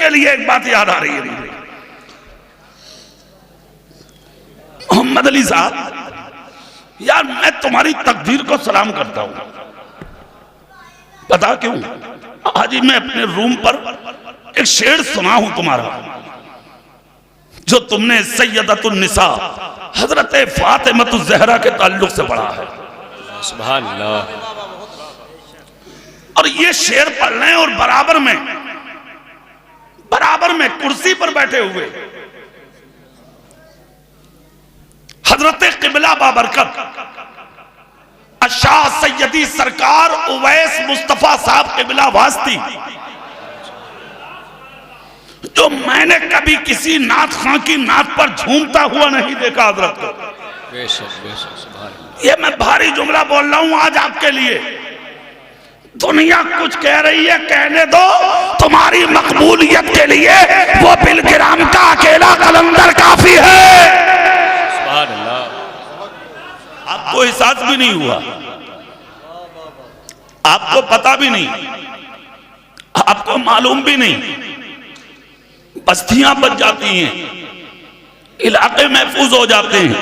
के लिए एक बात याद आ रही है मुझे। मोहम्मद अली साहब, यार मैं तुम्हारी तकदीर को सलाम करता हूं। पता क्यों? आज ही मैं अपने रूम पर एक शेर सुना हूं तुम्हारा, जो तुमने सैयदतुन निसा हजरत फातिमतुज ज़हरा के ताल्लुक से पढ़ा है। सुभान अल्लाह। और ये शेर पढ़ रहे हैं और बराबर में कुर्सी पर बैठे हुए हजरत क़िबला बाबरकत शाह सैयदी सरकार उवैस मुस्तफा साहब क़िबला वास्ती, जो मैंने कभी किसी नात खां की नात पर झूमता हुआ नहीं देखा हजरत को। बेशक बेशक सुभान अल्लाह। ये मैं भारी जुमला बोल रहा हूं आज आपके लिए। दुनिया कुछ कह रही है, कहने दो, तुम्हारी मकबूलियत के लिए वो बिलकिराम का अकेला कलंदर काफी है। सुभान अल्लाह। आपको एहसास भी नहीं हुआ, आपको पता भी नहीं, आपको मालूम भी नहीं, बस्तियां बच जाती हैं, इलाके महफूज हो जाते हैं,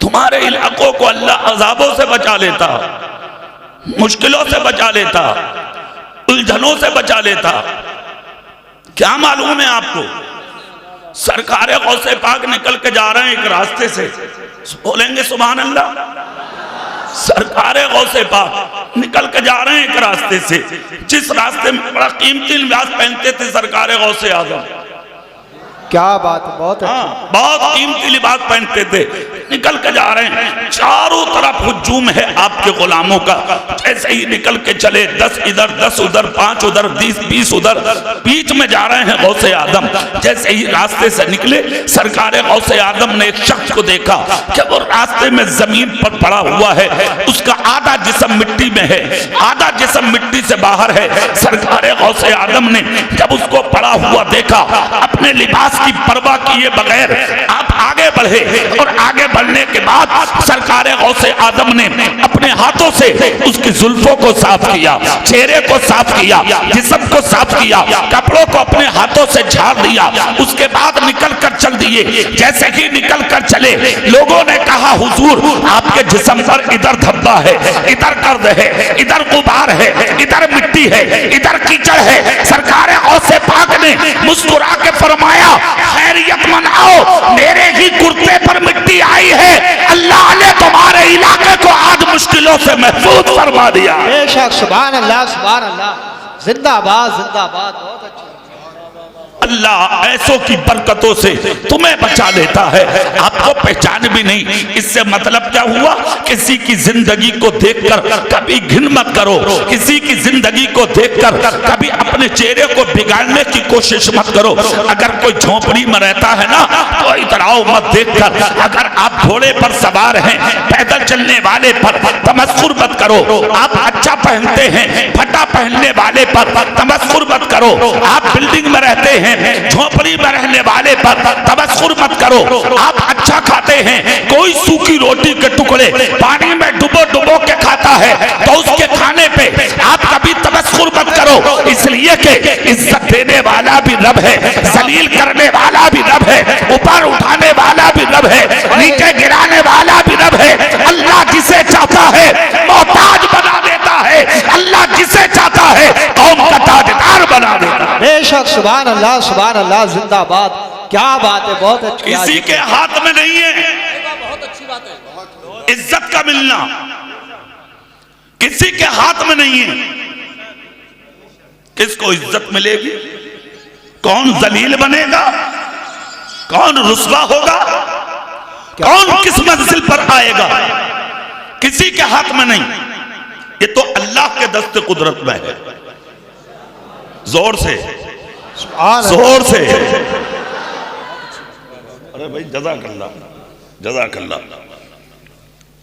तुम्हारे इलाकों को अल्लाह अजाबों से बचा लेता, मुश्किलों से बचा लेता, उलझनों से बचा लेता। क्या मालूम है आपको? सरकार गौसे पाक निकल के जा रहे हैं एक रास्ते से, बोलेंगे सुभान अल्लाह। सरकार गौसे पाक निकल के जा रहे हैं एक रास्ते से, जिस रास्ते में बड़ा कीमती लिबास पहनते थे सरकार गौसे आजम। क्या बात है, बहुत हाँ, बहुत कीमती लिबास पहनते थे, निकल के जा रहे हैं, चारों तरफ हुजूम है आपके गुलामों का। ऐसे ही निकल के चले, 10 इधर 10 उधर, 5 उधर, 20 उधर, बीच में जा रहे हैं गौसे आदम। जैसे ही रास्ते से निकले, सरकार गौसे आदम ने एक शख्स को देखा कि वो रास्ते में जमीन पर पड़ा हुआ है, उसका आधा जिस्म मिट्टी में है, आधा जिस्म मिट्टी से बाहर है। सरकार गौसे आदम ने जब उसको पड़ा हुआ देखा, अपने लिबास की परवाह किए बगैर आप आगे बढ़े, और आगे बढ़ने के बाद सरकार गौसे आदम ने अपने हाथों से उसकी जुल्फों को साफ किया, चेहरे को साफ किया, जिस्म को साफ किया, कपड़ों को अपने हाथों से झाड़ दिया। उसके बाद निकल कर चल दिए। जैसे ही निकल कर चले, लोगों ने कहा हुजूर आपके जिस्म पर इधर धब्बा है, इधर गर्द है, इधर गुबार है, इधर मिट्टी है, इधर कीचड़ है। सरकार गौसे पाक ने मुस्कुरा के फरमाया, खैरियत मनाओ, मेरे ही कुर्ते पर मिट्टी आई है, अल्लाह ने तुम्हारे इलाके को आज मुश्किलों से महफूज फरमा दिया। बेशक सुभान अल्लाह, सुभान अल्लाह, जिंदाबाद जिंदाबाद। बहुत अच्छा। अल्लाह ऐसों की बरकतों से तुम्हें बचा लेता है, आपको पहचान भी नहीं। इससे मतलब क्या हुआ? किसी की जिंदगी को देखकर कभी घिन मत करो, किसी की जिंदगी को देखकर कभी अपने चेहरे को बिगाड़ने की कोशिश मत करो। अगर कोई झोपड़ी में रहता है ना, तो इधर आओ मत देखकर। अगर आप घोड़े पर सवार हैं, पैदल चलने वाले पर तमस्कुर मत करो। आप अच्छा पहनते हैं, फटा पहनने वाले पर तमस्कुर मत करो। आप बिल्डिंग में रहते हैं, झोपड़ी में रहने वाले पर तबस्सुर मत करो। आप अच्छा खाते हैं, कोई सूखी रोटी के टुकड़े पानी में डुबो डुबो के खाता है, तो उसके खाने पे आप कभी तबस्सुर मत करो। इसलिए कि इज्जत देने वाला भी रब है, जलील करने वाला भी रब है, ऊपर उठाने वाला भी रब है, नीचे गिराने वाला भी रब है। अल्लाह जिसे चाहता है मोहताज बना देता है, अल्लाह जिसे चाहता है कौम का ताजदार बना देता है। बेशक सुभान अल्लाह, सुभान अल्लाह, जिंदाबाद। क्या बात है, बहुत अच्छी। किसी के हाथ में नहीं है बहुत अच्छी बात है। इज्जत का मिलना, किसी के हाथ में नहीं है। किसको इज्जत मिलेगी? कौन जलील बनेगा? कौन रुस्वा होगा? कौन किस मंजिल पर आएगा? किसी के हाथ में नहीं। ये तो अल्लाह के दस्ते कुदरत में है। जोर से, जोर से। अरे भाई जज़ाकल्लाह, जज़ाकल्लाह।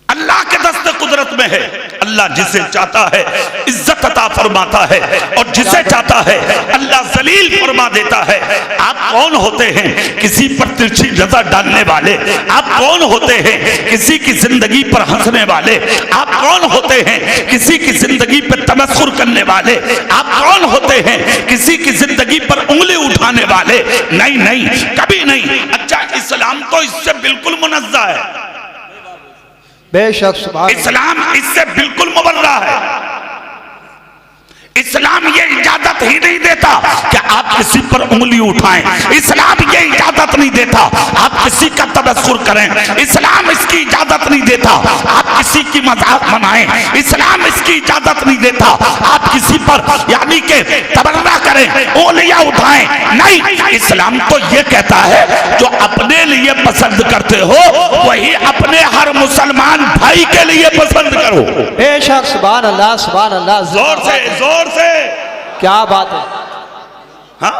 अल्लाह के दस्ते कुदरत में है। अल्लाह जिसे चाहता है इज्जत अता फरमाता है, और जिसे चाहता है अल्लाह जलील फरमा देता है। आप कौन होते हैं किसी पर तिरछी नजर डालने वाले? आप कौन होते हैं किसी की जिंदगी पर हंसने वाले? आप कौन होते हैं किसी की जिंदगी पर तमस्खुर करने वाले? आप कौन होते हैं किसी की जिंदगी पर उंगली उठाने वाले, नहीं नहीं, कभी नहीं। अच्छा, इस्लाम तो इससे बिल्कुल मुनज़्ज़ा है, बेशक सुभान अल्लाह। इस्लाम इससे बिल्कुल मुबर्रा है। इस्लाम ये इजाजत ही नहीं देता कि आप किसी पर उंगली उठाएं। इस्लाम ये इजाजत नहीं देता आप किसी का तबस्सुर करें। इस्लाम इसकी इजाजत नहीं देता आप किसी की मजाक बनाएं। इस्लाम इसकी इजाजत नहीं देता आप किसी पर यानी कि तबर्रा करें, उंगलियां उठाएं। नहीं, इस्लाम तो ये कहता है जो अपने लिए पसंद करते हो वही अपने हर मुसलमान भाई के लिए पसंद करो। बेशक सुभान अल्लाह, सुभान अल्लाह। जोर से, जोर से। क्या बात है। हाँ,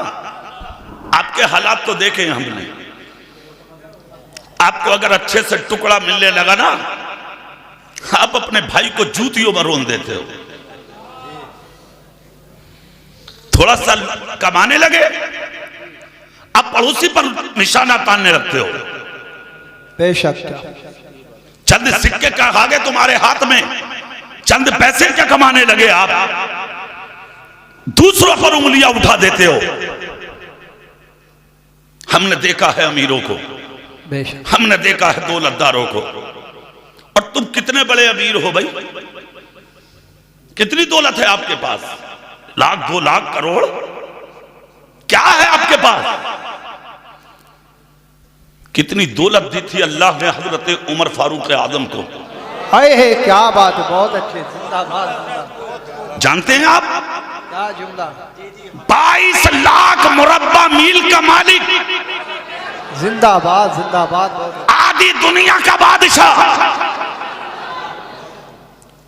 आपके हालात तो देखे हमने। आपको अगर अच्छे से टुकड़ा मिलने लगा ना, आप अपने भाई को जूतियों में रोन देते हो। थोड़ा सा कमाने लगे, आप पड़ोसी पर निशाना तानने लगते हो। बेशक। चंद सिक्के का आगे तुम्हारे हाथ में, चंद पैसे क्या कमाने लगे, आप दूसरों पर उंगलियां उठा देते हो। हमने देखा है अमीरों को, हमने देखा है दौलतदारों को। और तुम कितने बड़े अमीर हो भाई, कितनी दौलत है आपके पास? लाख, 2 लाख, करोड़, क्या है आपके पास? कितनी दौलत दी थी अल्लाह ने हजरत उमर फारूक आजम को। हाय है, क्या बात है, बहुत अच्छे, जिंदाबाद, जिंदाबाद। जानते हैं आप, क्या जुमला। 22 लाख मुरब्बा मील का मालिक, जिंदाबाद, जिंदाबाद। आधी दुनिया का बादशाह,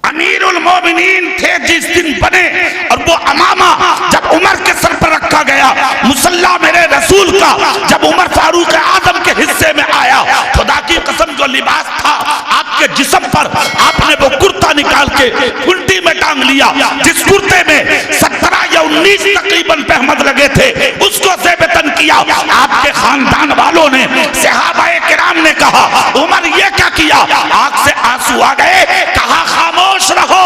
अमीरुल मोमिनीन थे जिस दिन बने। और वो अमामा जब उमर के सर पर रखा गया, मुसल्ला मेरे रसूल का जब उमर फारूक आजम के हिस्से में आया, खुदा की कसम जो लिबास था आपके जिस्म पर, आपने वो कुर्ता निकाल के उल्टी में टांग लिया। जिस कुर्ते में 17 या 19 तकरीबन तहमद लगे थे, उसको ज़ेबतन किया। आपके खानदान वालों ने, सहाबाए किराम ने कहा उमर ये क्या किया? आंख से आंसू आ गए, कहा खामोश रहो,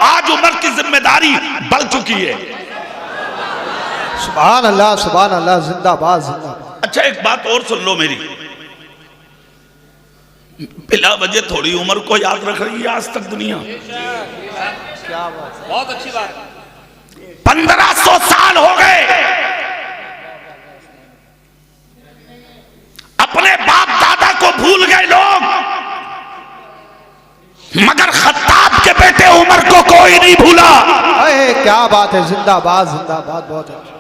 आज उमर की जिम्मेदारी बढ़ चुकी है। सुभान अल्लाह, सुभान अल्लाह, जिंदाबाद, जिंदाबाद। अच्छा, एक बात और सुन लो मेरी, बिला वजह थोड़ी उम्र को याद रख रही है आज तक दुनिया। क्या बात, बहुत अच्छी बात। 1500 साल हो गए, अपने बाप दादा को भूल गए लोग, मगर खत्ताब के बेटे उमर को कोई नहीं भूला। हाय, क्या बात है, जिंदाबाद, जिंदाबाद, बहुत अच्छा।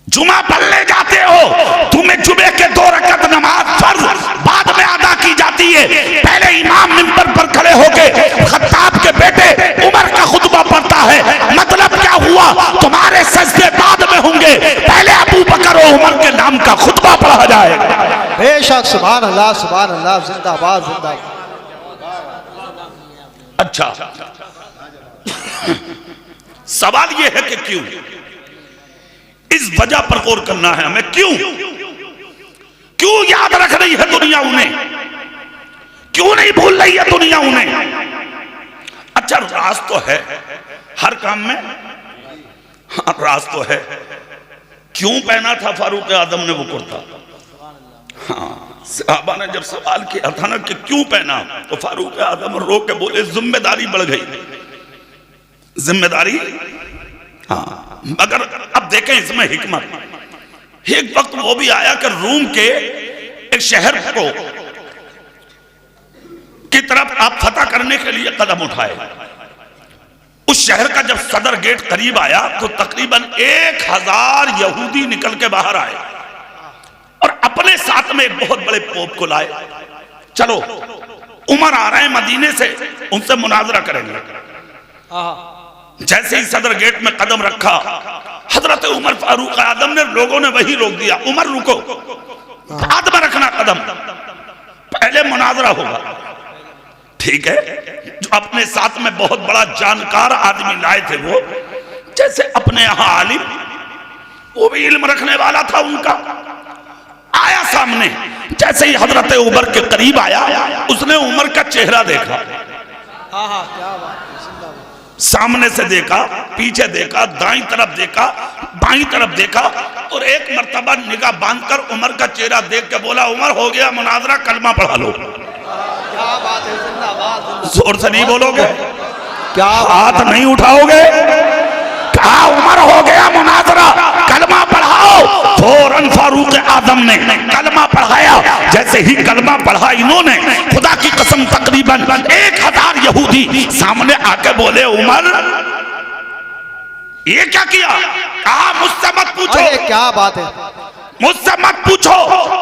जुमा पढ़ने जाते हो, तुम्हें जुमे के 2 रकात नमाज फर्ज बाद में अदा की जाती है। पहले इमाम मिंबर पर खड़े होकर खत्ताब के बेटे उमर का खुतबा पढ़ता है। मतलब क्या हुआ? तुम्हारे सजदे बाद में होंगे, पहले अबू बकर और उमर के नाम का खुतबा पढ़ा जाएगा। बेशक, सुभान अल्लाह, सुभान अल्लाह, जिंदाबाद, जिंदाबाद। अच्छा, सवाल यह है कि क्यों? इस वजह पर गौर करना है हमें, क्यों याद रख रही है दुनिया उन्हें, क्यों नहीं भूल रही है दुनिया उन्हें? अच्छा, राज तो है हर काम में, हाँ राज तो है। क्यों पहना था फारूक आजम ने वो कुर्ता? हाँ, सहाबा ने जब सवाल किया था ना कि क्यों पहना, तो फारूक आजम रो के बोले जिम्मेदारी बढ़ गई, जिम्मेदारी। हाँ, मगर अब देखें इसमें हिकमत। एक वक्त वो भी आया कि रूम के एक शहर को की तरफ आप फतह करने के लिए कदम उठाए। उस शहर का जब सदर गेट करीब आया तो तकरीबन 1000 यहूदी निकल के बाहर आए और अपने साथ में एक बहुत बड़े पोप को लाए। चलो, उमर आ रहे हैं मदीने से, उनसे मुनाजरा करेंगे। जैसे ही सदर गेट में कदम रखा, हजरत उमर फारूक आजम ने, लोगों ने वही रोक दिया, उमर रुको, बाद में रखना कदम, पहले मुनाजरा होगा। ठीक है, जो अपने साथ में बहुत बड़ा जानकार आदमी लाए थे, वो जैसे अपने यहां आलिम, वो भी इल्म रखने वाला था उनका, आया सामने। जैसे ही हजरत उमर के करीब आया, उसने उमर का चेहरा देखा। क्या बात, सामने से देखा, पीछे देखा, दाईं तरफ देखा, बाईं तरफ देखा और एक मर्तबा निगाह बांधकर उमर का चेहरा देख के बोला, उमर हो गया मुनाजरा, कलमा पढ़ा लो। क्या बात है, जिंदाबाद। जोर से नहीं बोलोगे, क्या हाथ नहीं उठाओगे, कहा उमर हो गया मुनाजरा, कलमा पढ़ाओ। फौरन फारूक आजम ने कलमा पढ़ाया। जैसे ही कलमा पढ़ा इन्होंने, खुदा की कसम तकरीबन 1000 यहूदी सामने आके बोले, उमर ये क्या किया? कहा मुझसे मत पूछो। अरे क्या बात है, मुझसे मत पूछो,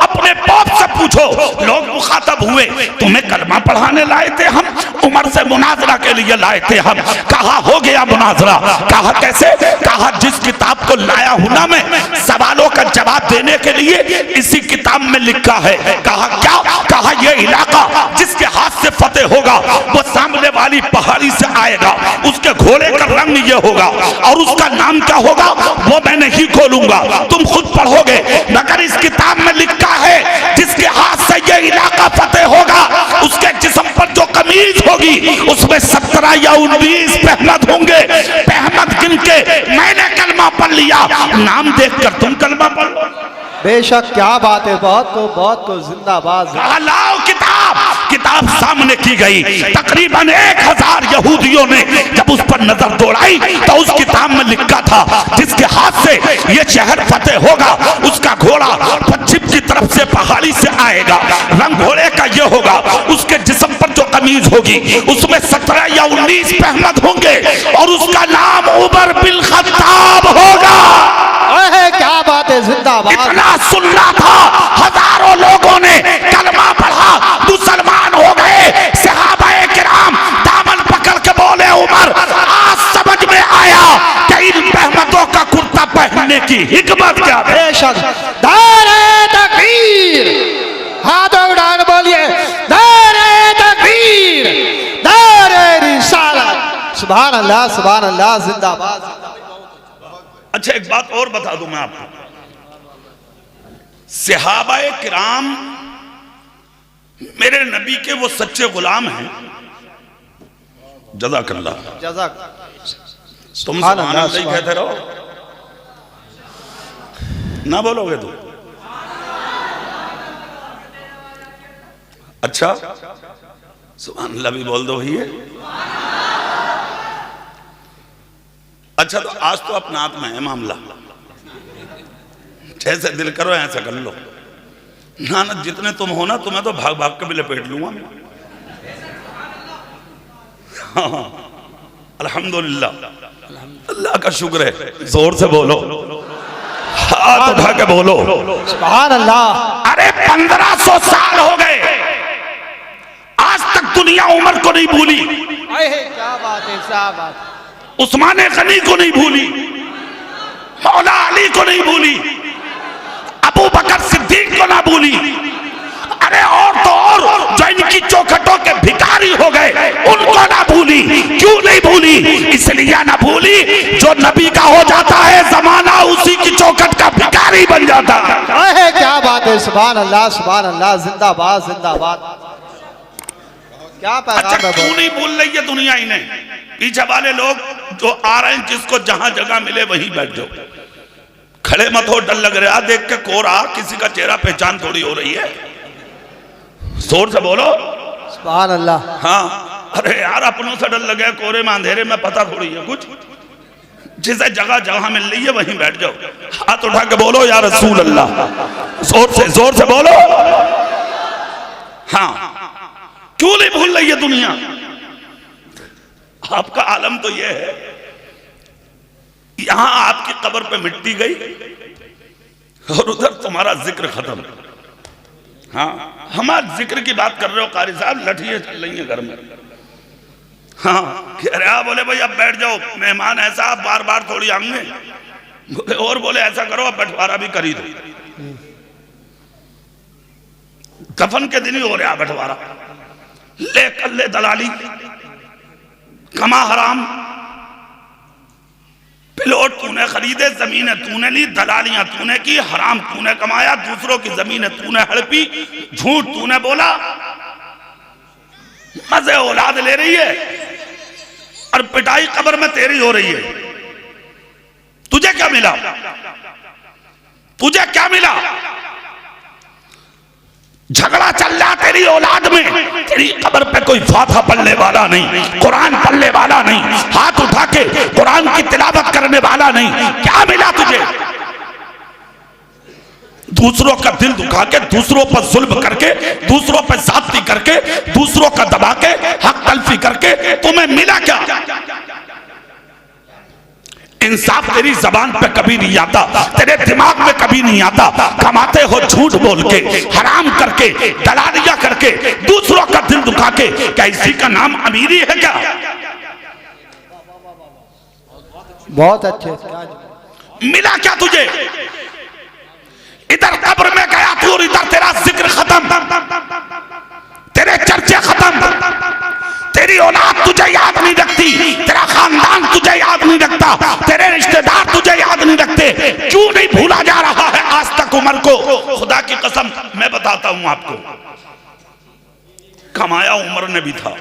अपने बाप से पूछो। लोग मुखातब हुए, तुम्हें कलमा पढ़ाने लाए थे हम, उमर से मुनाजरा के लिए लाए थे हम। कहा हो गया मुनाजरा। कहा कैसे? कहा जिस किताब को लाया हूं ना मैं सवालों का जवाब देने के लिए, इसी किताब में लिखा है। कहा क्या? कहा ये इलाका जिसके हाथ से फतेह होगा वो सामने वाली पहाड़ी से आएगा, उसके घोड़े का रंग ये होगा और उसका नाम क्या होगा वो मैं नहीं खोलूंगा, तुम खुद पढ़ोगे। मगर इस किताब में लिखा है जिसके हाथ से ये इलाका फतेह होगा उसके जिस्म पर जो कमीज होगी उसमें 17 या 19 पहमद होंगे। पहमद गिन के मैंने कलमा पढ़ लिया, नाम देखकर तुम कलमा पढ़ लो। बेशक क्या बात है, बहुत तो जिंदाबाद। लाओ किताब। किताब सामने की गई। तकरीबन 1000 यहूदियों ने जब उस पर नजर दौड़ाई तो उस किताब में लिखा था जिसके हाथ से ये शहर फतेह होगा उसका घोड़ा पश्चिम की तरफ से पहाड़ी से आएगा, रंग घोड़े का ये होगा, उसके जिस्म पर जो कमीज होगी उसमें 17 या 19 पहमद होंगे और उसका नाम उमर बिन खत्ताब होगा। क्या बात है, जिंदाबाद। इतना सुनना था, हजारों लोगों ने कलमा पढ़ा, मुसलमान हो गए। सहाबाए किराम दामन पकड़ के बोले, उमर आज समझ में आया कि इन पहमदों का कुर्ता पहनने की हिकमत क्या है। बेशक। नारे तकबीर, हाथों उठाकर बोलिए नारे तकबीर, नारे रिसालत। सुभान अल्लाह, जिंदाबाद। अच्छा एक बात और बता दूं मैं आपको, सहाबाए किराम मेरे नबी के वो सच्चे गुलाम हैं। जज़ाकल्लाह। जज़ाक। तुम सुभान अल्लाह ही कहते रहो, ना बोलोगे तुम? अच्छा सुभान अल्लाह भी बोल दो भैया। अच्छा तो आज तो अपना हाथ में है मामला, जैसे दिल करो ऐसा कर लो। नानक जितने तुम हो ना, तुम्हें तो भाग भाग के भी लपेट लूंगा मैं। हाँ, अल्हम्दुलिल्लाह, अल्लाह का शुक्र है। जोर से बोलो, हाथ उठा के बोलो सुभान अल्लाह। अरे 1500 साल हो गए, आज तक दुनिया उमर को नहीं भूली, क्या बात है, क्या बात। उस्मान गनी को नहीं भूली, मौला अली को नहीं भूली, अबू बकर सिद्दीक को ना भूली। अरे और तो और जो इनकी चौखटों के भिखारी हो गए उनको ना भूली। क्यों नहीं भूली? इसलिए ना भूली जो नबी का हो जाता है जमाना उसी की चौखट का भिखारी बन जाता है। क्या बात है, सुभान अल्लाह, जिंदाबाद, जिंदाबाद। क्या पैगाम अच्छा है? क्यों नहीं भूल रही है दुनिया इन्हें? पीछे वाले लोग जो आ रहे हैं, जिसको जहां जगह मिले वहीं बैठ जाओ, खड़े मत हो, डर लग रहा देख के कोरा, किसी का चेहरा पहचान थोड़ी हो रही है। जोर से बोलो सुभान अल्लाह। हाँ, अरे यार अपनों से डर लगे, कोरे में अंधेरे में पता थोड़ी है कुछ। जिसे जगह जगह मिल रही है वहीं बैठ जाओ, हाथ उठा के बोलो या रसूल अल्लाह। जोर से बोलो। हाँ, क्यों नहीं भूल रही है दुनिया? आपका आलम तो यह है, यहां आपकी कब्र पे मिट्टी गई और उधर तुम्हारा जिक्र खत्म। हाँ, हमारे जिक्र की बात कर रहे हो कारी साहब, लठियां चल रही हैं घर में। हाँ, कह रहे बोले भाई अब बैठ जाओ, मेहमान ऐसा आप बार बार थोड़ी आएंगे। बोले और बोले ऐसा करो अब बंटवारा भी कर ही दो। कफन के दिन ही हो रहा बंटवारा, ले कर ले दलाली, कमा हराम, प्लॉट तूने खरीदे, जमीनें तूने ली, दलालियां तूने की, हराम तूने कमाया, दूसरों की जमीनें तूने हड़पी, झूठ तूने बोला, मजे औलाद ले रही है और पिटाई कब्र में तेरी हो रही है। तुझे क्या मिला? तुझे क्या मिला? झगड़ा चल रहा तेरी औलाद में, तेरी कब्र पे कोई फातिहा पढ़ने वाला नहीं, कुरान पढ़ने वाला नहीं, हाथ उठा के कुरान की तिलावत करने वाला नहीं। क्या मिला तुझे? दूसरों का दिल दुखा के, दूसरों पर जुल्म करके, दूसरों पर ज़्यादती करके, दूसरों का दबा के, हक तलफी करके तुम्हें मिला क्या? इंसाफ तेरी जबान पे कभी नहीं आता, तेरे दिमाग में कभी नहीं आता। कमाते हो झूठ बोल के, हराम करके, दलालिया करके, दूसरों का दिल दुखा के। क्या इसी का नाम अमीरी है क्या? बहुत अच्छे। मिला क्या तुझे? इधर कब्र में गया तू और इधर तेरा जिक्र खत्म, तेरे चर्चे खत्म, तेरी औलाद तुझे याद नहीं रखती, तेरा खानदान तुझे याद नहीं रखता, तेरे रिश्तेदार तुझे याद नहीं रखते। क्यों नहीं भूला जा रहा है आज तक उमर को? खुदा की कसम मैं बताता हूं आपको, कमाया उमर ने भी था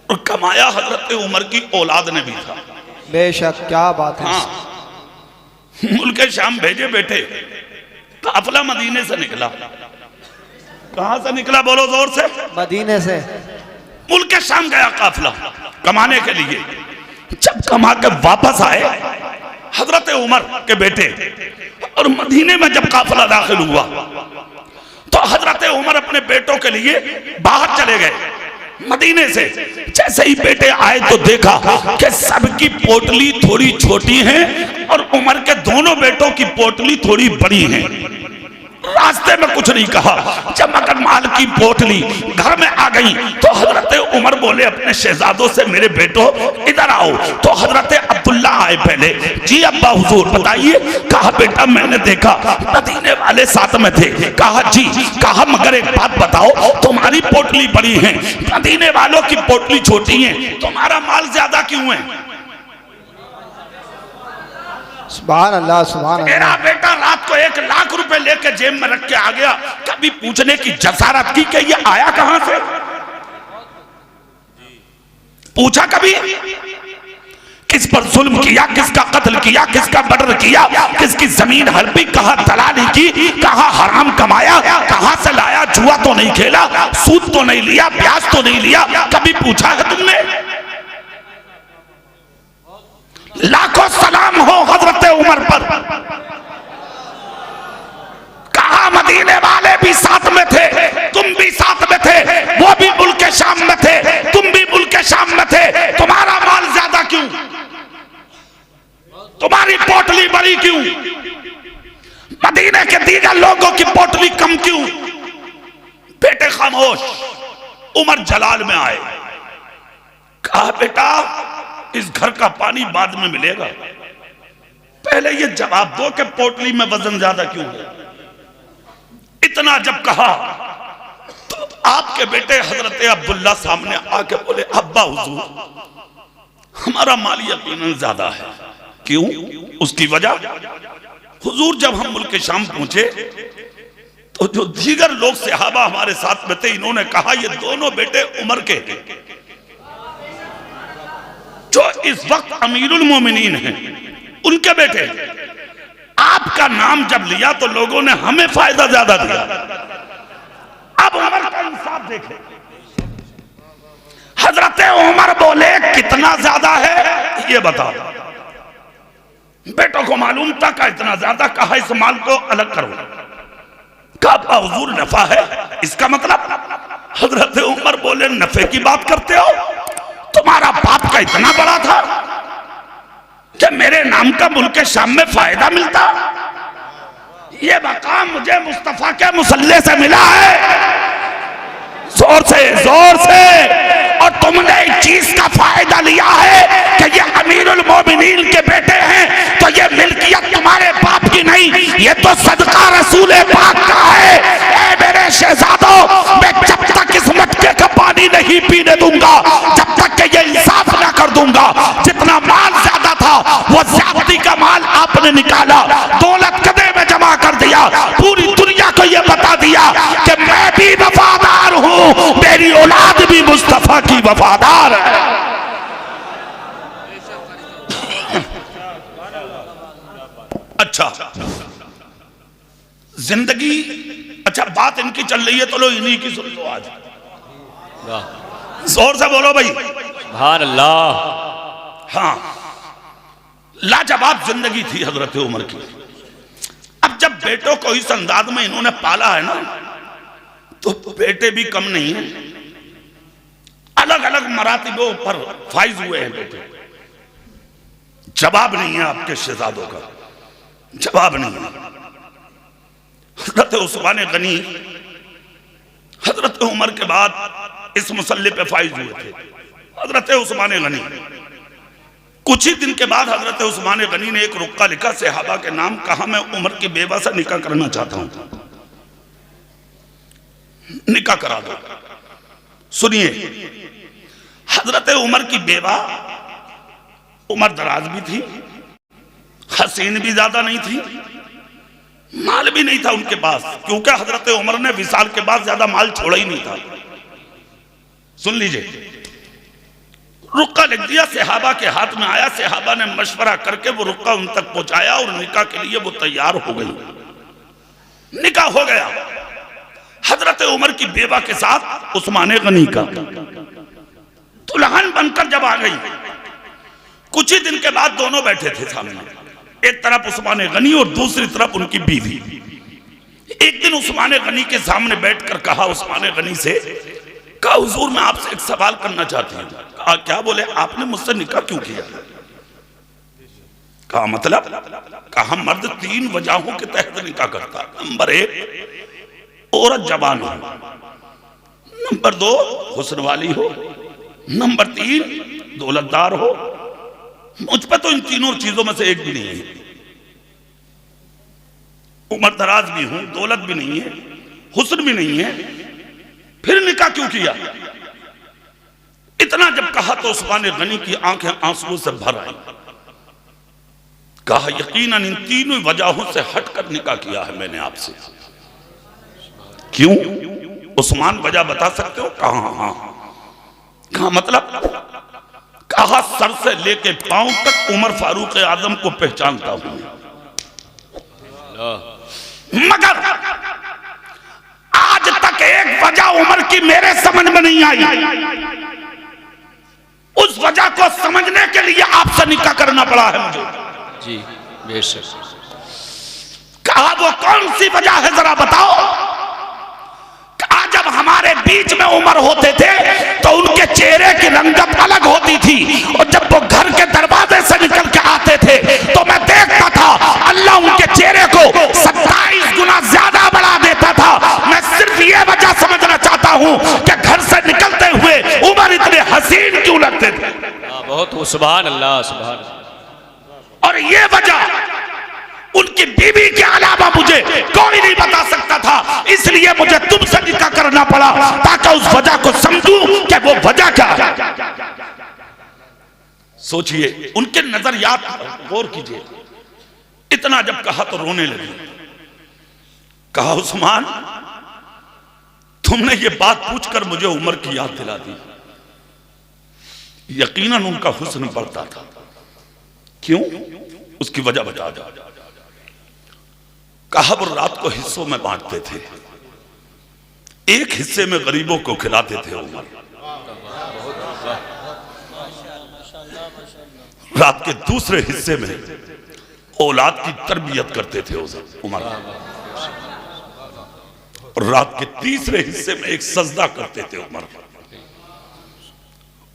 और कमाया हजरत उमर की औलाद ने भी था। बेशक, क्या बात है। हाँ, मुल्क शाम भेजे बेटे, काफिला मदीने से निकला। कहां से निकला? बोलो जोर से। मदीने से। मुल्क शाम गया काफिला कमाने के लिए। जब कमा के वापस आए हजरत उमर के बेटे, और मदीने में जब काफिला दाखिल हुआ तो हजरत उमर अपने बेटों के लिए बाहर चले गए मदीने से। जैसे ही बेटे आए तो देखा कि सबकी पोटली थोड़ी छोटी है और उमर के दोनों बेटों की पोटली थोड़ी बड़ी है। रास्ते में कुछ नहीं कहा। जब मगर माल की पोटली घर में आ गई तो हजरत उमर बोले अपने शहजादों से, मेरे बेटो इधर आओ। तो हजरत अब्दुल्ला आए पहले। जी अब्बा हुजूर बताइए। कहा बेटा मैंने देखा मदीने वाले साथ में थे। कहा जी। कहा मगर एक बात बताओ, तुम्हारी पोटली बड़ी है, मदीने वालों की पोटली छोटी है, तुम्हारा माल ज्यादा क्यों है? सुभान अल्लाह, सुभान अल्लाह। मेरा बेटा रात को 1 लाख रुपए लेके जेब में रख के आ गया। कभी पूछने की जसारत की कि ये आया कहां से? पूछा कभी? किस पर जुल्म किया, किसका कत्ल किया, किसका मर्डर किया, किसकी जमीन हड़पी, कहां दलाली की, कहां हराम कमाया, कहां से लाया? जुआ तो नहीं खेला, सूद तो नहीं लिया, ब्याज तो नहीं लिया। कभी पूछा है तुमने? लाखों सलाम हो हजरत उमर पर। कहा मदीने वाले भी साथ में थे, तुम भी साथ में थे, वो भी मुल्क शाम में थे, तुम भी मुल्क शाम में थे। तुम्हारा माल ज्यादा क्यों? तुम्हारी पोटली बड़ी क्यों? मदीने के दीगर लोगों की पोटली कम क्यों? बेटे खामोश। उमर जलाल में आए। कहा बेटा इस घर का पानी बाद में मिलेगा, पहले ये जवाब दो कि पोटली में वजन ज्यादा क्यों है? इतना जब कहा तो आपके बेटे हजरत अब्दुल्ला सामने आके बोले, अब्बा हुजूर हमारा माल यकीनन ज्यादा है। क्यों? उसकी वजह हुजूर जब हम मुल्क शाम पहुंचे तो जो दीगर लोग सहाबा हमारे साथ में थे, इन्होंने कहा ये दोनों बेटे उमर के जो इस वक्त अमीरुल मोमिनीन हैं, उनके बेटे। आपका नाम जब लिया तो लोगों ने हमें फायदा ज्यादा दिया। अब उमर का इंसाफ देखें। हजरत उमर बोले कितना ज्यादा है ये बताओ। बेटों को मालूम था का इतना ज्यादा। कहा इस माल को अलग करो। कहा हुजूर नफा है, इसका मतलब? हजरत उमर बोले नफे की बात करते हो? तुम्हारा बाप का इतना बड़ा था कि मेरे नाम का मुल्क शाम में फायदा मिलता? ये मकाम मुझे मुस्तफा के मुसल्ले से मिला है। जोर से, जोर से। और तुमने इस चीज का फायदा लिया है कि ये अमीरुल मोमिनीन के बेटे हैं, तो ये मिल्कियत तुम्हारे बाप की नहीं, ये तो सदका रसूल पाक का है। ए मेरे शहजादों, मैं जब तक इस मटके का पानी नहीं पीने दूंगा, जब तक कि ये इंसाफ ना कर दूंगा। जितना माल ज्यादा था वो ज्यादती का माल आपने निकाला, दौलत कदे में जमा कर दिया, पूरी दुनिया को ये बता दिया कि मैं भी वफादार हूं, मेरी औलाद भी मुस्तफा की वफादार है। अच्छा जिंदगी, अच्छा बात इनकी चल रही है तो लो इन्हीं की सुन लो आज। वाह, जोर से बोलो भाई। सुभान अल्लाह। हाँ, लाजवाब जिंदगी थी हजरत उमर की। अब जब बेटों को इस अंदाज में इन्होंने पाला है ना, तो बेटे भी कम नहीं है, अलग अलग मरातिबों पर फाइज हुए हैं बेटे। जवाब नहीं है आपके शहजादों का, जवाब नहीं है। हजरत उस्मान गनी हजरत उमर के बाद इस मुसल्ले पे फाइज हुए थे। हजरत उस्मान गनी कुछ ही दिन के बाद हजरत उस्मान गनी ने एक रुक्का लिखा सहाबा के नाम, कहा मैं उमर की बेवा से निकाह करना चाहता हूं, निकाह करा दो। सुनिए, हजरत उमर की बेवा उमर दराज भी थी, हसीन भी ज्यादा नहीं थी, माल भी नहीं था उनके पास, क्योंकि हजरत उमर ने विसाल के बाद ज्यादा माल छोड़ा ही नहीं था। सुन लीजिए, रुक्का लिख दिया, सहाबा के हाथ में आया, सहाबा ने मशवरा करके वो रुक्का उन तक पहुंचाया और निकाह के लिए वो तैयार हो गई। निकाह हो गया हजरत उमर की बेवा के साथ उस्मान गनी का। दुल्हन बनकर जब आ गई, कुछ ही दिन के बाद दोनों बैठे थे सामने, एक तरफ उस्मान गनी और दूसरी तरफ उनकी बीवी। एक दिन उस्मान गनी के सामने बैठकर कहा उस्मान गनी से, कहा हुजूर मैं आपसे एक सवाल करना चाहती हूँ। कहा क्या? बोले आपने मुझसे निकाह क्यों किया? कहा मतलब? कहा मर्द 3 वजहों के तहत निकाह करता। नंबर 1, औरत जवान हो, नंबर 2, हुस्न वाली हो, नंबर 3, दौलतदार हो। मुझ पे तो इन तीनों चीजों में से एक भी नहीं है। उम्र दराज भी हूं, दौलत भी नहीं है, हुस्न भी नहीं है, फिर निकाह क्यों किया? इतना जब कहा तो उस्मान गनी की आंखें आंसुओं से भर आई। कहा यकीनन इन तीनों वजहों से हटकर निकाह किया है मैंने आपसे। क्यों? उस्मान वजह बता सकते हो? कहा हाँ। कहा मतलब? कहा सर से लेके पांव तक उमर फारूक आजम को पहचानता हूं, मगर आज तक एक वजह उमर की मेरे समझ में नहीं आई। उस वजह को समझने के लिए आपसे निकाह करना पड़ा है मुझे। जी बेशक। कहा वो कौन सी वजह है जरा बताओ? कहा जब हमारे बीच में उमर होते थे तो उनके चेहरे की रंगत अलग होती थी, और जब वो घर के दरवाजे से निकल के आते थे तो मैं देखता था अल्लाह उनके चेहरे को 27 गुना ज्यादा बढ़ा देता था। मैं सिर्फ ये वजह समझना चाहता हूं कि घर से निकलते हुए उमर इतने हसीन क्यों लगते थे। बहुत सुभान अल्लाह, सुभान अल्लाह। और ये वजह उनकी बीवी के अलावा मुझे कोई नहीं बता सकता था, इसलिए मुझे तुमसे निकाह करना पड़ा ताकि उस वजह को समझूं कि वो वजह क्या है। सोचिए, उनके नजरियात गौर कीजिए। इतना जब कहा तो रोने लगी। कहा उस्मान तुमने ये बात पूछकर मुझे उमर की याद दिला दी। यकीनन उनका हुस्न बढ़ता था। क्यों? उसकी वजह बता दो। कहा वो रात को हिस्सों में बांटते थे, एक हिस्से में गरीबों को खिलाते थे उमर, रात के दूसरे हिस्से में औलाद की तरबियत करते थे उमर, और रात के तीसरे हिस्से में एक सजदा करते थे उमर।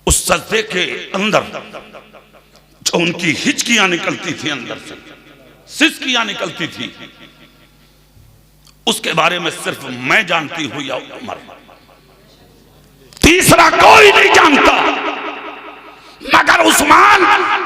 उस सजदे के अंदर जो उनकी हिचकियां निकलती थी, अंदर से सिसकियां निकलती थी, उसके बारे में सिर्फ मैं जानती हूं या उमर, तीसरा कोई नहीं जानता। मगर उस्मान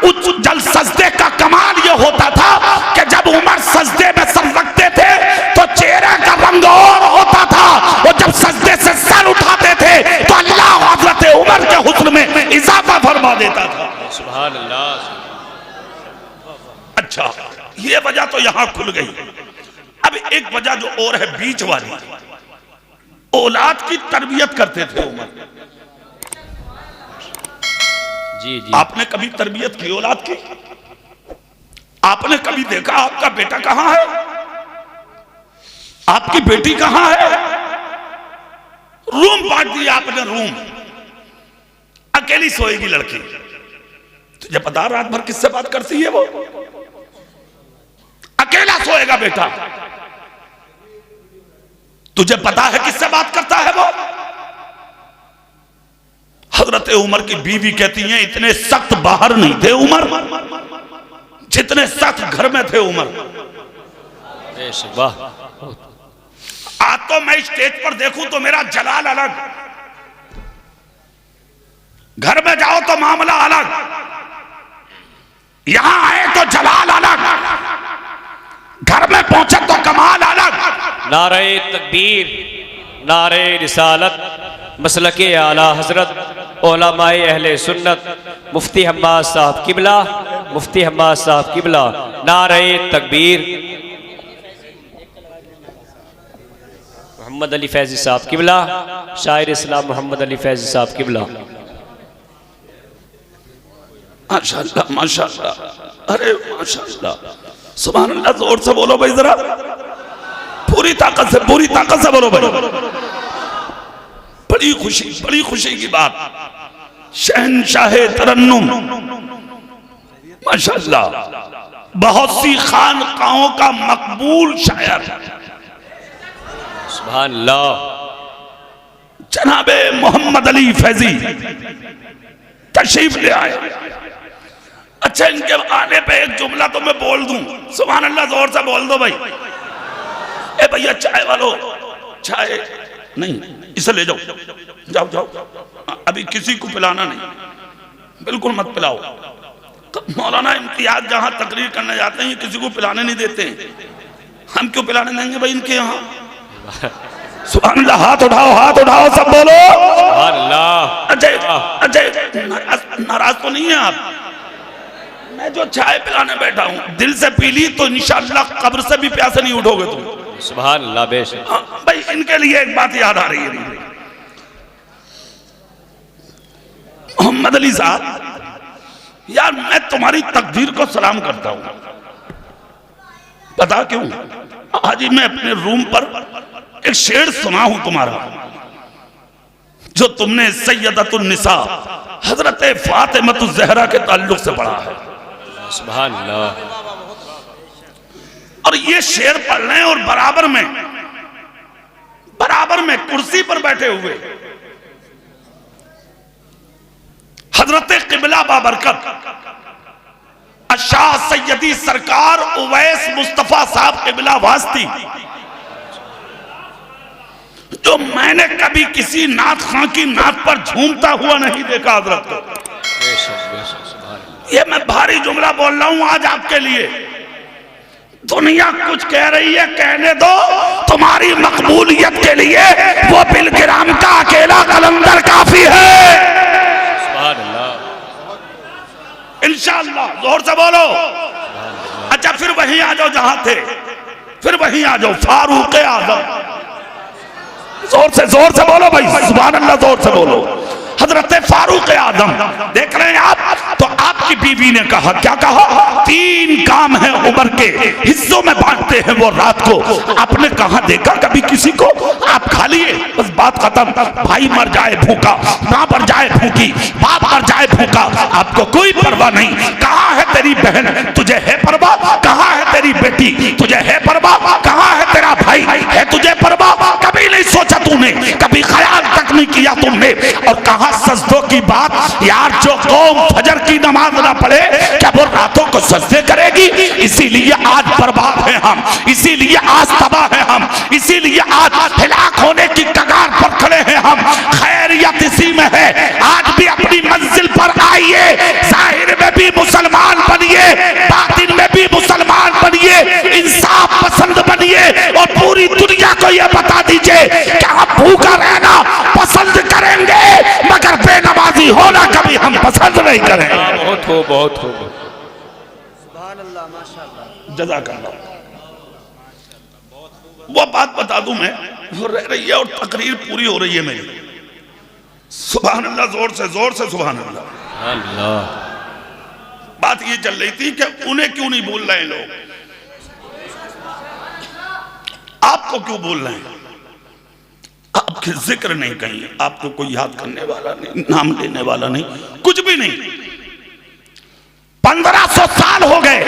उस जल सजदे का कमाल यह होता था कि जब उमर सजदे में सर रखते थे तो चेहरे का रंग और होता था, और जब सजदे से सर उठाते थे तो अल्लाह हजरत उमर के हुस्न में इजाफा फरमा देता था। सुभान अल्लाह। अच्छा, ये वजह तो यहां खुल गई। अब एक वजह जो और है बीच वाली, औलाद की तरबियत करते थे उमर। जी जी। आपने कभी तरबियत की औलाद की? आपने कभी देखा आपका बेटा कहां है? आपकी बेटी कहां है? रूम बांट दिया आपने, रूम। अकेली सोएगी लड़की। तुझे पता रात भर किससे बात करती है वो? अकेला सोएगा बेटा। तुझे पता है किससे बात करता है वो? हजरत उमर की बीवी कहती हैं इतने सख्त बाहर नहीं थे उमर जितने सख्त घर में थे उमर। वाह। आज तो मैं स्टेज पर देखूं तो मेरा जलाल अलग, घर में जाओ तो मामला अलग, यहां आए तो जलाल अलग, घर में पहुंचे तो कमाल अलग। नारे तकबीर, नारे रिसालत, मसलके आला हजरत उलमाए अहले सुन्नत मुफ्ती हम्माद साहब किबला, मुफ्ती हम्माद साहब किबला। नारे तकबीर। मोहम्मद अली फैजी साहब किबला, शायर इस्लाम मोहम्मद अली फैजी साहब किबला। माशाअल्लाह माशाअल्लाह, अरे माशाअल्लाह, सुभान अल्लाह। जोर से बोलो भाई, जरा पूरी ताकत से, पूरी ताकत से बोलो भाई। बड़ी खुशी की बात, शहनशाहे तरन्नुम माशाअल्लाह, बहुत सी खानकाहों का मकबूल शायर सुभान अल्लाह, जनाबे मोहम्मद अली फैजी तशरीफ ले आए। अच्छा, इनके आने पे एक जुमला तो मैं बोल दूं। सुभान अल्लाह, जोर से बोल दो भाई। ए भैया चाय वालों, चाय नहीं, इसे ले जाओ, जाओ जाओ, अभी किसी को पिलाना नहीं, बिल्कुल मत पिलाओ। तो मौलाना इम्तियाज जहां तकरीर करने जाते हैं किसी को पिलाने नहीं देते हैं, हम क्यों पिलाने देंगे भाई इनके यहाँ? सुभान अल्लाह, हाथ उठाओ, हाथ उठाओ, सब बोलो सुभान अल्लाह। अजय अजय, नाराज तो नहीं है आप? मैं जो चाय पिलाने बैठा हूं, दिल से पी ली तो इंशाअल्लाह कब्र से भी प्यासे नहीं उठोगे तुम। सुभान अल्लाह, बेशक। भाई इनके लिए एक बात याद आ रही है। मोहम्मद अली साहब, यार मैं तुम्हारी तकदीर को सलाम करता हूं। पता क्यों? आज ही मैं अपने रूम पर एक शेर सुना हूं तुम्हारा, जो तुमने सैयदतुन निसा हजरत फातिमतुज ज़हरा के ताल्लुक से पढ़ा है। सुभान अल्लाह। और ये शेर पढ़ रहे हैं और बराबर में कुर्सी पर बैठे हुए हजरत किबला बाबरकत अशाह सैयदी सरकार उवैस मुस्तफा साहब किबला वास्ती, जो मैंने कभी किसी नात खां की नात पर झूमता हुआ नहीं देखा हजरत को। ये मैं भारी जुमला बोल रहा हूं आज आपके लिए। दुनिया कुछ कह रही है, कहने दो, तुम्हारी मकबूलियत के लिए वो बिलगिराम का अकेला कलंदर काफी है। सुभान अल्लाह। इंशाअल्लाह, जोर से बोलो। अच्छा, फिर वहीं आ जाओ जहां थे, फिर वहीं आ जाओ, फारूक आजम। जोर से बोलो भाई, सुभान अल्लाह, जोर से बोलो। हजरत फारूक आजम देख रहे हैं आप, तो आपकी बीवी ने कहा, क्या कहा? 3 काम है उम्र के, हिस्सों में बांटते हैं वो रात को। आपने कहा देखा कभी किसी को? आप खा लिए, बस बात खत्म। भाई मर जाए भूखा, मां मर जाए भूखी, बाप मर जाए भूखा, आपको कोई परवाह नहीं। कहाँ है तेरी बहन? तुझे है परवाह? कहाँ है तेरी बेटी? तुझे है परवाह? कहाँ है तेरा भाई? है तुझे परवाह? कभी नहीं सोचा तूने, कभी ख्याल तक नहीं किया तुमने। और कहा सजदों की बात, यार जो कौम फजर की नमाज ना पढ़े क्या वो रातों को सजदे करेगी? इसीलिए आज बर्बाद हैं हम, इसीलिए आज तबाह हैं हम, इसीलिए आज हिलाक होने की कगार पर खड़े हैं हम। खैरियत इसी में है, आज भी अपनी मंजिल पर आइए, जाहिर में भी मुसलमान बनिए, बातिन में भी मुसलमान बनिए, इंसाफ पसंद बनिए, और पूरी दुनिया को यह बता दीजिए कि हम भूखा रहना पसंद करेंगे मगर बेनमाजी होना कभी हम पसंद नहीं करेंगे। बहुत हो, बहुत हो। सुभान अल्लाह, माशाअल्लाह, जज़ाकल्लाह। वो बात बता दूं मैं, वो रह रही है और तकरीर पूरी हो रही है मेरी। सुभान अल्लाह, जोर से सुभान अल्लाह। बात ये चल रही थी कि उन्हें क्यों नहीं बोल रहे हैं लोग, आपको क्यों बोल रहे हैं? आपके जिक्र नहीं कहीं, आपको कोई याद करने वाला नहीं, नाम लेने वाला नहीं, कुछ भी नहीं। 1500 साल हो गए,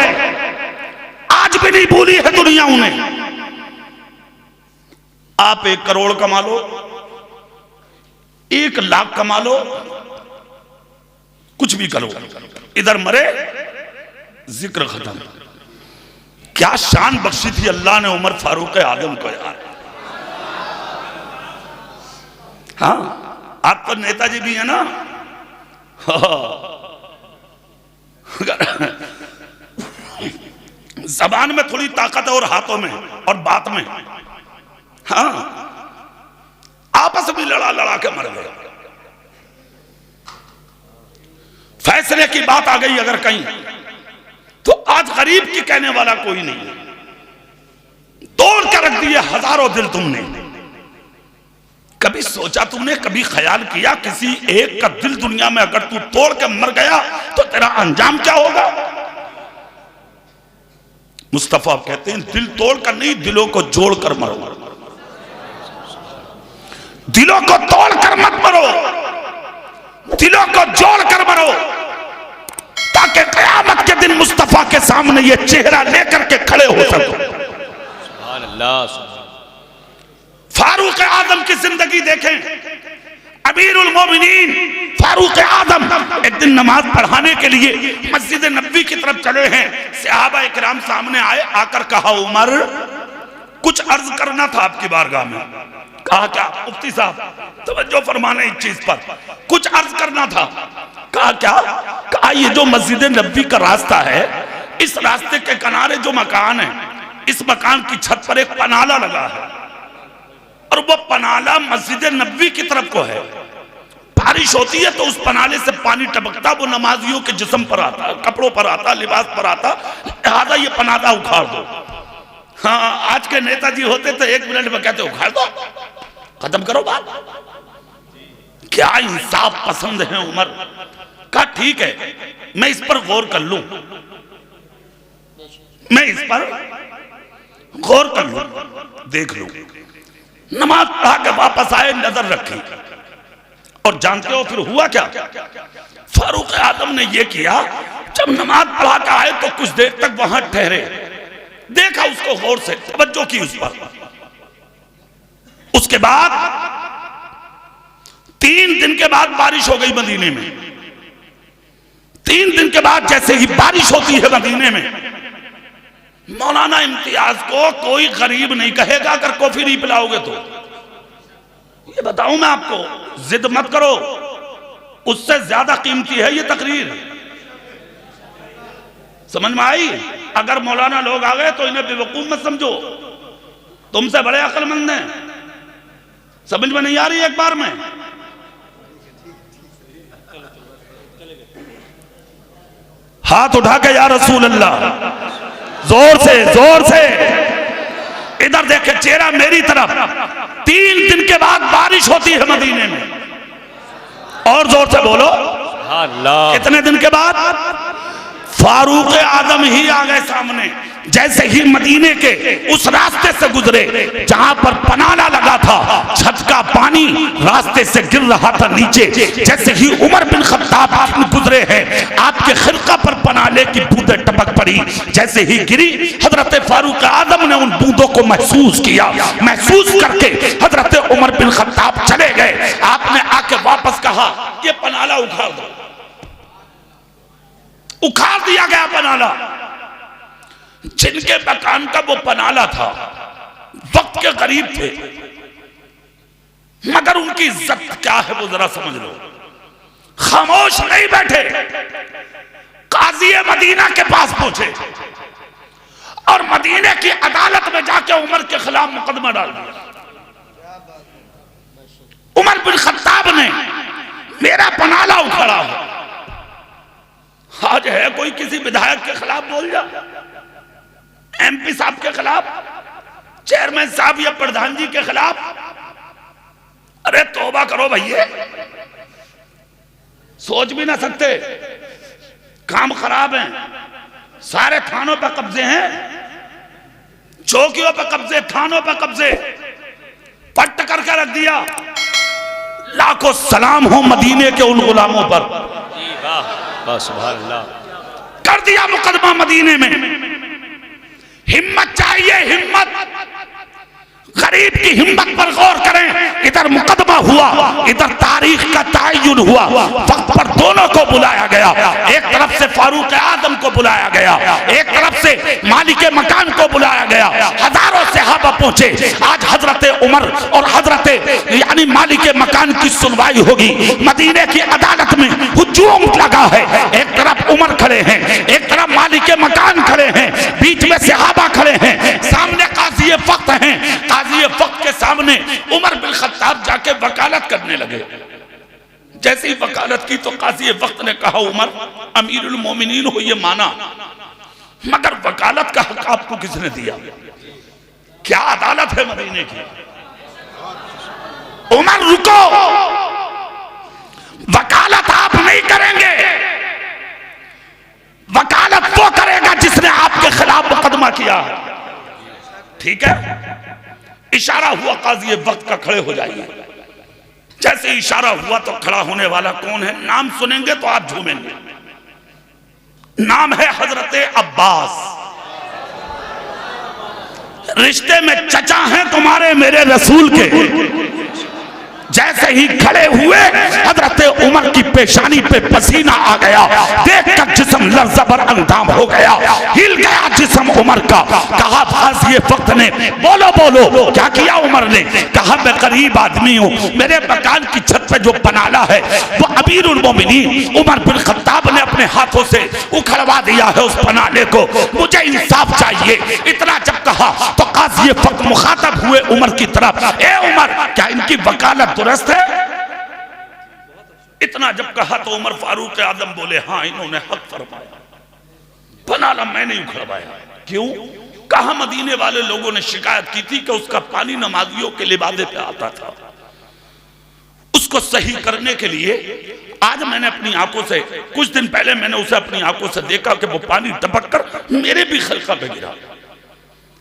आज भी नहीं भूली है दुनिया उन्हें। आप 1 करोड़ कमा लो, 1 लाख कमा लो, कुछ भी करो, इधर मरे जिक्र खत्म। क्या शान बख्शी थी अल्लाह ने उमर फारूक आजम को यार। हाँ, आप तो नेताजी भी है ना। जबान में थोड़ी ताकत है और हाथों में और बात में। हाँ, आपस में लड़ा लड़ा के मर गए। फैसले की बात आ गई अगर कहीं, तो आज गरीब की कहने वाला कोई नहीं है। तोड़ कर रख दिए हजारों दिल तुमने। कभी सोचा तुमने, कभी ख्याल किया किसी एक का दिल दुनिया में अगर तू तोड़ के मर गया तो तेरा अंजाम क्या होगा? मुस्तफा कहते हैं दिल तोड़ कर नहीं, दिलों को जोड़ कर मरो। दिलों को तोड़ कर मत मरो, दिलों को जोड़ कर मरो, ताकि क़यामत के दिन मुस्तफा के सामने ये चेहरा लेकर के खड़े हो सको। सुभान अल्लाह। फारूक आजम की जिंदगी देखें, अमीरुल मोमिनीन फारूक आजम एक दिन नमाज पढ़ाने के लिए मस्जिद नबवी की तरफ चले हैं। सहाबा इकराम सामने आए, आकर कहा उमर कुछ अर्ज करना था आपकी बारगाह में। कहा क्या? मुफ्ती साहब तवज्जो फरमाने इस चीज पर, कुछ अर्ज करना था। कहा क्या? कहा ये जो मस्जिद नबवी का रास्ता है, इस रास्ते के किनारे जो मकान है, इस मकान की छत पर एक पनाला लगा है और वो पनाला मस्जिद नबवी की तरफ को है। बारिश होती है तो उस पनाले से पानी टपकता, वो नमाजियों के जिस्म पर आता, कपड़ों पर आता, लिबास पर आता, लिहाजा ये पनाला उखाड़ दो। हाँ, आज के नेताजी होते तो 1 मिनट में कहते उखाड़ दो, खत्म करो बात। क्या इंसाफ पसंद है उमर का? ठीक है, मैं इस पर गौर कर लूं, मैं इस पर गौर कर लूं, देख लूं। नमाज पढ़ा के वापस आए, नजर रखी, और जानते हो फिर हुआ क्या? फारूक आजम ने यह किया, जब नमाज पढ़ा के आए तो कुछ देर तक वहां ठहरे, देखा उसको गौर से, तवज्जो की उस पर। उसके बाद 3 दिन के बाद बारिश हो गई मदीने में। 3 दिन के बाद जैसे ही बारिश होती है मदीने में, मौलाना इम्तियाज को कोई गरीब नहीं कहेगा अगर कॉफी नहीं पिलाओगे तो। ये बताऊं मैं आपको, जिद मत करो, उससे ज्यादा कीमती है ये तकरीर। समझ में आई? अगर मौलाना लोग आ गए तो इन्हें बेवकूफ मत समझो, तुमसे बड़े अक्लमंद हैं। समझ में नहीं आ रही एक बार में? हाथ उठा के या रसूल अल्लाह, जोर से, जोर से। इधर देखे चेहरा मेरी तरफ। 3 दिन के बाद बारिश होती है मदीने में, और जोर से बोलो अल्लाह। कितने दिन के बाद? फारूक आजम ही आ गए सामने। जैसे ही मदीने के उस रास्ते से गुजरे जहां पर पनाला लगा था, छत का पानी रास्ते से गिर रहा था नीचे। जैसे ही उमर बिन खत्ताब आप गुजरे हैं, आपके खिलका पर पनाले की बूंदें टपक पड़ी। जैसे ही गिरी, हजरत फारूक आजम ने उन बूंदों को महसूस किया। महसूस करके हजरत उमर बिन खत्ताब चले गए। आपने आके वापस कहा ये पनाला उखाड़ दो। उखाड़ दिया गया पनाला। जिनके मकान का वो पनाला था वक्त के करीब थे, मगर उनकी इज्जत क्या है वो जरा समझ लो। खामोश नहीं बैठे, काजी मदीना के पास पहुंचे और मदीने की अदालत में जाके उमर के खिलाफ मुकदमा डाल दिया। उमर बिन खत्ताब ने मेरा पनाला उखाड़ा है। आज है कोई किसी विधायक के खिलाफ बोल जा, एमपी साहब के खिलाफ, चेयरमैन साहब या प्रधान जी के खिलाफ, अरे तौबा करो भैया, सोच भी ना सकते। काम खराब है, सारे थानों पर कब्जे हैं, चौकियों पर कब्जे, थानों पर कब्जे, पट्ट करके रख दिया। लाखों सलाम हो मदीने के उन गुलामों पर, सुभान अल्लाह। कर दिया मुकदमा मदीने में। हिम्मत चाहिए, हिम्मत। गरीब की हिम्मत पर गौर करें। इधर मुकदमा हुआ, इधर तारीख का तयन हुआ, वक्त पर दोनों को बुलाया गया। एक तरफ से फारूक आजम को बुलाया गया, एक तरफ से मालिक मकान को बुलाया गया। हजारों सहाबा पहुंचे। आज हजरत उमर और हजरत यानी मालिक मकान की सुनवाई होगी। मदीने की अदालत में हुजूम लगा है। एक तरफ उमर खड़े हैं, एक तरफ मालिक मकान खड़े हैं, बीच में सहाबा खड़े हैं, सामने काजी वक्त हैं। काजी वक्त के सामने उमर बिन खत्ताब जाके वकालत करने लगे। जैसे ही वकालत की तो काजी वक्त ने कहा, उमर अमीरुल मोमिनीन हो ये माना, मगर वकालत का हक आपको किसने दिया? क्या अदालत है मदीने की? उमर रुको, वकालत आप नहीं करेंगे, वकालत वो करेगा जिसने आपके खिलाफ मुकदमा किया है। ठीक है, इशारा हुआ काजी वक्त का, खड़े हो जाइए। जैसे इशारा हुआ तो खड़ा होने वाला कौन है? नाम सुनेंगे तो आप झूमेंगे। नाम है हजरत अब्बास। रिश्ते में चचा हैं तुम्हारे मेरे रसूल के। जैसे ही खड़े हुए हजरत उमर की पेशानी पे पसीना आ गया, देखकर जिस्म लर्ज़बर अंदाम हो गया, हिल गया जिस्म उमर का। कहा ये वक्त ने, बोलो बोलो क्या किया उमर ने? कहा मैं गरीब आदमी हूँ, मेरे मकान की छत पे जो पनाला है वो अमीरुल मोमिनीन उमर बिन खत्ताब ने अपने हाथों से उखड़वा दिया है उस पनाले को, मुझे इंसाफ चाहिए। इतना जब कहा तो काजी वक्त मुखातब हुए उमर की तरफ, ए उमर क्या इनकी वकालत दुरुस्त है? इतना जब कहा तो उमर फारूक आजम बोले, हाँ इन्होंने हक फरमाया, पनाला मैंने उखड़वाया। क्यों? कहा मदीने वाले लोगों ने शिकायत की थी कि उसका पानी नमाजियों के लिबादे पे आता था। उसको सही करने के लिए आज मैंने अपनी आंखों से, कुछ दिन पहले मैंने उसे अपनी आंखों से देखा कि वो पानी टपक कर मेरे भी खलका पे गिरा।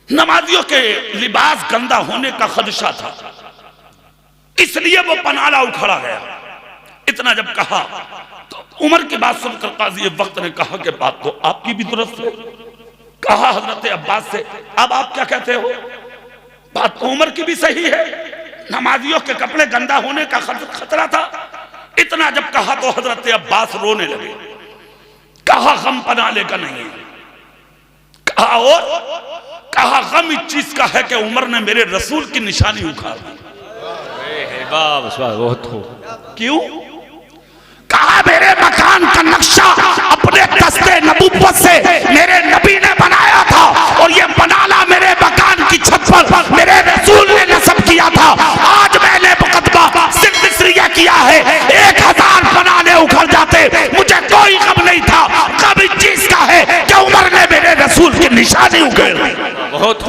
नमाजियों के लिबास गंदा होने का खदशा था, इसलिए वो पनाला उखड़ा गया। इतना जब कहा तो उमर की बात सुनकर काजी वक्त ने कहा कि बात तो आपकी भी दुरुस्त है। कहा हजरत अब्बास से, अब आप क्या कहते हो? बात तो उमर की भी सही है, नमाजियों के कपड़े गंदा होने का खतरा था। इतना जब कहा तो हजरत अब्बास रोने लगे। कहा गम पनाले का नहीं है, कहा और कहा गम इस चीज का है कि उमर ने मेरे रसूल की निशानी उखाड़ दी। क्यों? कहा मेरे मकान का नक्शा अपने दस्ते नबुव्वत से मेरे नबी ने बनाया था, और ये पनाला मेरे मकान की छत पर मेरे रसूल ने नस्ब किया था। आज मैंने मुकदमा सिर्फ इसलिए किया है, 1000 पनाले उखड़ जाते, मुझे कोई गम नहीं था। गम इस चीज का है कि उमर ने मेरे रसूल की निशानी उखेड़ दी। बहुत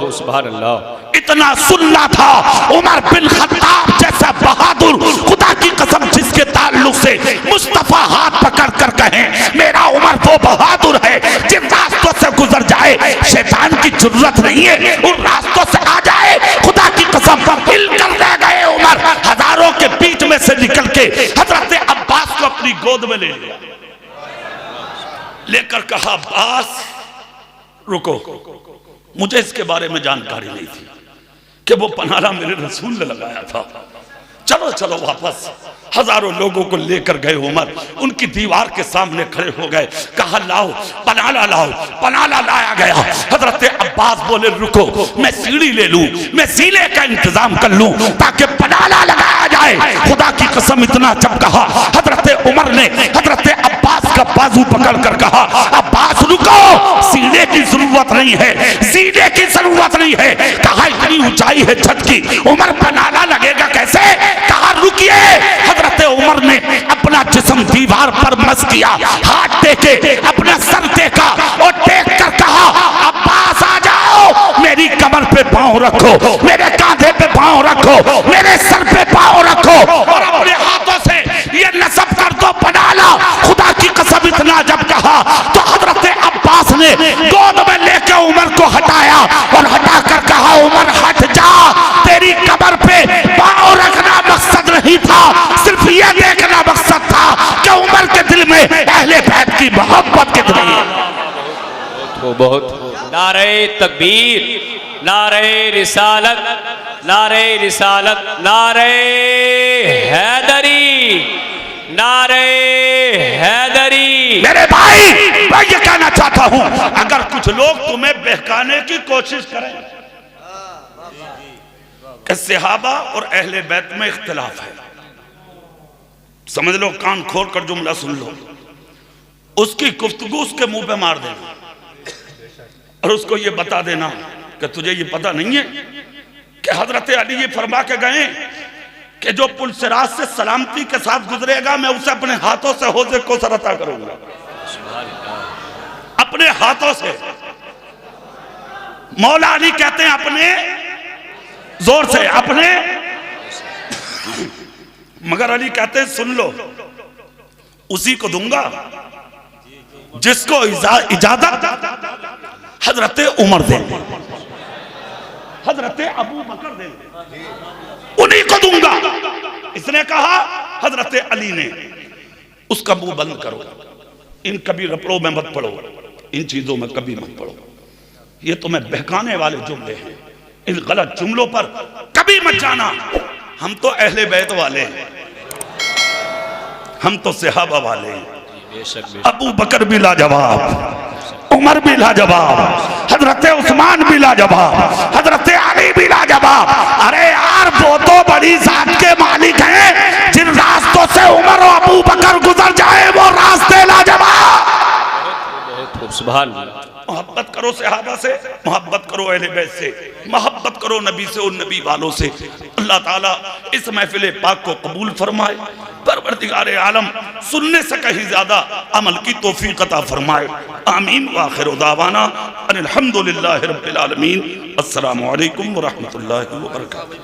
हो सुभान अल्लाह। इतना सुनना था उमर बिन खत्ताब जैसा बहादुर, खुदा की कसम जिसके ताल्लुक से मुस्तफा हाथ पकड़ कर कहें मेरा उमर वो बहादुर है, जिन रास्तों से गुजर जाए शैतान की जरूरत नहीं है, उन रास्तों से आ जाए। खुदा की कसम हिल कर रह गए उमर, हजारों के बीच में से निकल के हजरत अब्बास को अपनी गोद में ले लिया, लेकर कहा अब्बास रुको, मुझे इसके बारे में जानकारी नहीं थी कि वो पनाला मेरे रसूल ने लगाया था। चलो चलो वापस। हजारों लोगों को लेकर गए उमर, उनकी दीवार के सामने खड़े हो गए। कहा लाओ पनाला लाओ। पनाला लाया गया। हजरत अब्बास बोले रुको, मैं सीढ़ी ले लूं, मैं सीने का इंतजाम कर लूं ताकि पनाला लगाया जाए। खुदा की कसम इतना जब कहा हजरत उमर ने हजरत अब्बास का बाजू पकड़ कर कहा अब्बास रुको, सीने की जरूरत नहीं है, सीने की जरूरत नहीं है। कहा इतनी ऊंचाई है छत की, उमर पनाला लगेगा कैसे? कहा रुकिए। हजरत उमर ने अपना जिस्म दीवार पर मस किया, हाथ टेके, अपना सर टेका और टेक कर कहा अब्बास आ जाओ, मेरी कमर पे पांव रखो, मेरे कांधे पे पांव रखो, मेरे सर पे पांव रखो और अपने हाथों से ये नस्ब कर दो पनाला। खुदा की कसम इतना जब कहा ने गोद में लेकर उमर को हटाया और हटाकर कहा, उमर हट जा, तेरी कब्र पे पांव रखना मकसद नहीं था, सिर्फ यह देखना मकसद था कि उमर के दिल में अहले बैत की मोहब्बत कितनी है। बहुत नारे तकबीर, नारे रिसालत, नारे रिसालत, नारे हैदरी, नारे हैदरी। मेरे भाई, मैं ये कहना चाहता हूं, अगर कुछ लोग तुम्हें बहकाने की कोशिश करें कि सहाबा और अहले बैत में इख्तिलाफ है, समझ लो, कान खोल कर जुमला सुन लो, उसकी गुफ्तगू उसके मुंह पे मार देना और उसको ये बता देना कि तुझे ये पता नहीं है कि हजरत अली ये फरमा के गए कि जो पुलसिरात से सलामती के साथ गुजरेगा मैं उसे अपने हाथों से हौज़े को सरता करूंगा, अपने हाथों से। मौला अली कहते हैं अपने जोर से, अपने, मगर अली कहते हैं सुन लो, उसी को दूंगा जिसको इजाजत हजरत उमर देंगे, हजरत अबू बकर देंगे, उन्हीं को दूंगा। इसने कहा हजरत अली ने, उसका मुंह बंद करो, इन कभी रपड़ों में मत पड़ो, इन चीजों में कभी मत पड़ो, ये तुम्हें बहकाने वाले जुमले हैं, इन गलत जुमलों पर कभी मत जाना। हम तो अहले बैत वाले हैं, हम तो सहाबा वाले हैं। अबू बकर भी लाजवाब, उमर भी लाजवाब, हजरत उस्मान भी लाजवाब, हजरत अली भी लाजवाब। अरे यार, वो तो बड़ी जात के मालिक हैं, जिन रास्तों से उमर और अबू बकर गुजर जाए वो रास्ते लाजवाब। सुभान अल्लाह। मोहब्बत करो सहाबा से, मोहब्बत करो अहले बैत से, मोहब्बत करो नबी से और नबी वालों से। अल्लाह ताला इस महफिल पाक को कबूल फरमाए, परवरदिगार आलम सुनने से कहीं ज्यादा अमल की तौफीक अता फरमाए। आमीन। व आखिर दावाना अनिल हम्दुलिल्लाहि रब्बिल आलमीन। अस्सलामु अलैकुम व रहमतुल्लाहि व बरकातुहू।